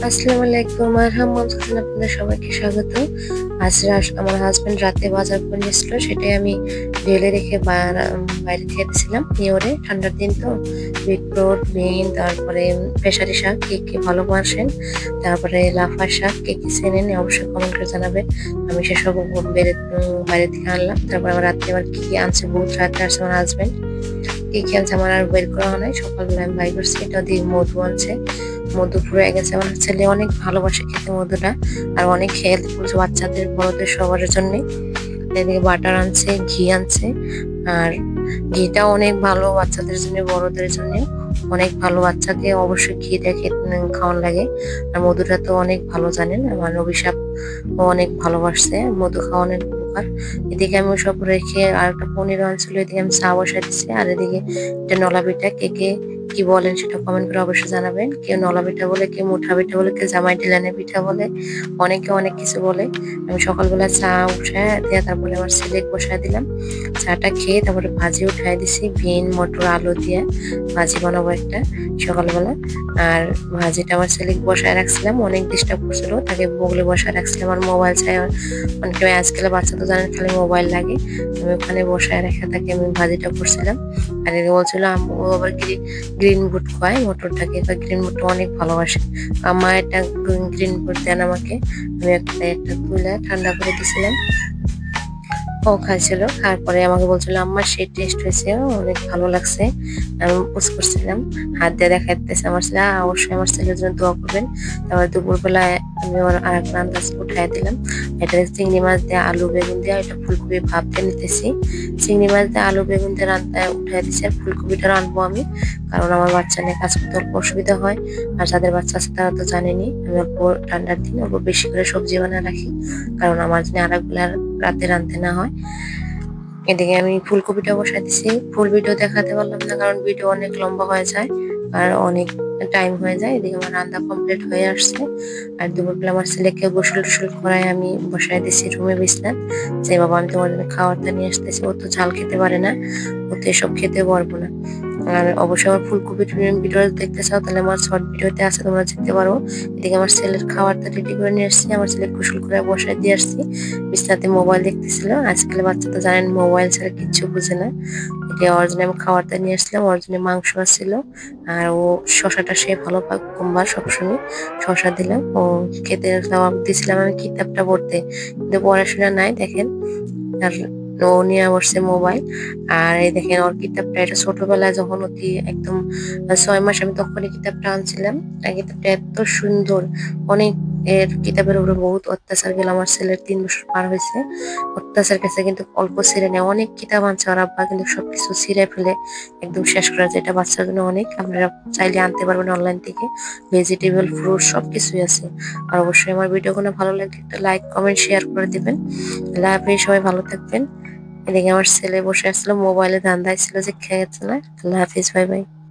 আসসালামু আলাইকুম। আরহাম কিচেনে আপনাদের সবাইকে স্বাগত। আজ আমার হাসব্যান্ড রাতে বাজার করে নিয়ে এসেছিল, সেটাই আমি ঢেলে রেখে বাইরে খেয়ে দিয়েছিলাম। নিয়রে ঠান্ডার দিন তো বিটরুট, বিন, তারপরে পেশারি শাক কে কে ভালোবাসেন, তারপরে লাফা শাক কে কে চেনেন অবশ্যই কমেন্ট করে জানাবেন। আমি সেসব বাইরে থেকে আনলাম। তারপর আমার রাত্রে আবার কি কি আনছে, বহুত রাতে আসছে আমার হাসব্যান্ড। কি কি আনছে আমার আর বের করা হয় নাই, সকালবেলা আমি বাই করছি। এটা দিয়ে মধু আনছে, মধু পুরো গেছে। আমার ছেলে অনেক ভালোবাসে খেতে মধুটা, আর অনেক হেল্পফুল বাচ্চাদের বড়দের সবার জন্য। এদিকে বাটার আনছে, ঘি আনছে, আর ঘিটা অনেক ভালো বাচ্চাদের জন্য বড়দের জন্য অনেক ভালো। বাচ্চাকে অবশ্যই ঘি দেখে খাওয়ান লাগে। আর মধুটা তো অনেক ভালো জানেন, আমার অভিশাপ অনেক ভালোবাসছে মধু খাওয়ানোর উপকার। এদিকে আমি সব রেখে আর একটা পনির আনছিল, এদিকে আমি চা বসাই দিচ্ছি। আর এদিকে এটা নলা পিঠা, কে কে কি বলেন সেটা কমেন্ট করে অবশ্যই জানাবেন। কেউ নলা পিঠা বলে, কেউ মুঠা পিঠা বলে, কেউ জামাই ডিলানের পিঠা বলে, অনেকে অনেক কিছু বলে। আমি সকালবেলা চা উঠায় দিয়ে তারপরে আমার ছেলেকে বসায় দিলাম। চাটা খেয়ে তারপরে ভাজি উঠাই দিছি, বিন মটর আলু দিয়ে ভাজি বানাবো একটা সকালবেলা। আর ভাজিটা আমার ছেলেকে বসায় রাখছিলাম, অনেক ডিস্টার্ব করছিল, তাকে বগলে বসায় রাখছিলাম। আর মোবাইল চাই, অনেকে আজকাল বাচ্চা তো জানেন খালি মোবাইল লাগে। আমি ওখানে বসায় রেখে তাকে আমি ভাজিটা করছিলাম। আর এদিকে বলছিল ও আবার গ্রিন বুট খায় মটরটাকে, গ্রিন বুটটা অনেক ভালোবাসে। আমা একটা গ্রিন বুট দেন আমাকে, আমি একটা একটা তুলে ঠান্ডা করে দিছিলাম। ও খাইছিল, তারপরে আমাকে বলছিল আম্মা সেই টেস্ট হয়েছে, অনেক ভালো লাগছে। আমি পোস্ট করছিলাম, হাত দিয়ে দেখাইতেছে আমার ছেলে। অবশ্যই আমার ছেলের জন্য দোয়া করবেন। তারপর দুপুরবেলায় আমি ওর আর একটা আন্দাজ উঠাই দিলাম। এটা চিংড়ি মাছ দিয়ে আলু বেগুন দিয়ে, এটা ফুলকপি ভাবতে নিতেছি। চিংড়ি মাছ দিয়ে আলু বেগুন দিয়ে রান্না উঠাই দিচ্ছি, আর ফুলকপিটা রানবো আমি, কারণ আমার বাচ্চা নিয়ে কাজ করতে অল্প অসুবিধা হয়। আর যাদের বাচ্চা আছে তারা তো জানেনি, আমি অল্প ঠান্ডার দিন অল্প বেশি করে সবজি বানিয়ে রাখি, কারণ আমার জন্য আর একবেলা রাতে রাঁধতে না হয়। এদিকে আমি ফুলকপিটা বসাই দিছি। ফুল ভিডিও দেখাতে পারলাম না, কারণ ভিডিও অনেক লম্বা হয়ে যায় আর অনেক টাইম হয়ে যায়। এদিকে আমার রান্না কমপ্লিট হয়ে আসছে। আর দুপুরবেলা আমার ছেলেকে গোসল টোসল করায় আমি বসাই দিছি রুমে বিছনায়, যে বাবা আমি তোমার জন্য খাবারটা নিয়ে আসতেছি। ও তো ঝাল খেতে পারে না, ও তো এসব খেতে পারবো না। আর অবশ্যই আমার ফুলকপির ভিডিও দেখতে চাও তাহলে আমার শর্ট ভিডিওতে আছে, তোমরা যেতে পারো। এদিকে আমার ছেলের খাবারটা রেডি করে নিয়ে আসছি, আমার ছেলে গোসল করে বসায় দিয়ে আসছি। বিছনাতে মোবাইল দেখতেছিল, আজকাল বাচ্চা তো জানেন মোবাইল ছাড়া কিচ্ছু বুঝে না। এটা ওর জন্য আমি খাবারটা নিয়ে আসলাম, ওর জন্য মাংস আসছিল। আর ও শশাটা সে ভালো কমবা সবসময় শশা দিলাম, ও খেতে দিছিলাম আমি কিতাবটা পড়তে, কিন্তু পড়াশোনা নাই দেখেন। আর ও নিয়ে বসছে মোবাইল। আর এই দেখেন ওর কিতাবটা, এটা ছোটবেলায় যখন অতি একদম 6 মাস, আমি তখনই কিতাবটা আনছিলাম। আর কিতাবটা এত সুন্দর, অনেক এর কিতাবের উপরে বহুত অত্যাচার গেল। আমার ছেলের 3 বছর পার হয়েছে, অত্যাচার গেছে কিন্তু অল্প ছিঁড়ে নেয়। অনেক কিতাব আনছে ওর আব্বা, কিন্তু সবকিছু ছিঁড়ে ফেলে একদম শেষ করা যায়। এটা বাচ্চার জন্য অনেক, আপনারা চাইলে আনতে পারবেন অনলাইন থেকে। ভেজিটেবল ফ্রুট সবকিছুই আছে। আর অবশ্যই আমার ভিডিওগুলো ভালো লাগলে একটা লাইক কমেন্ট শেয়ার করে দিবেন। আল্লাহ হাফেজ, সবাই ভালো থাকবেন। এদিকে আমার ছেলে বসে আসছিল মোবাইলে ধান্দায় ছিল যে খেয়েছে না। আল্লাহ হাফিজ, বাই বাই।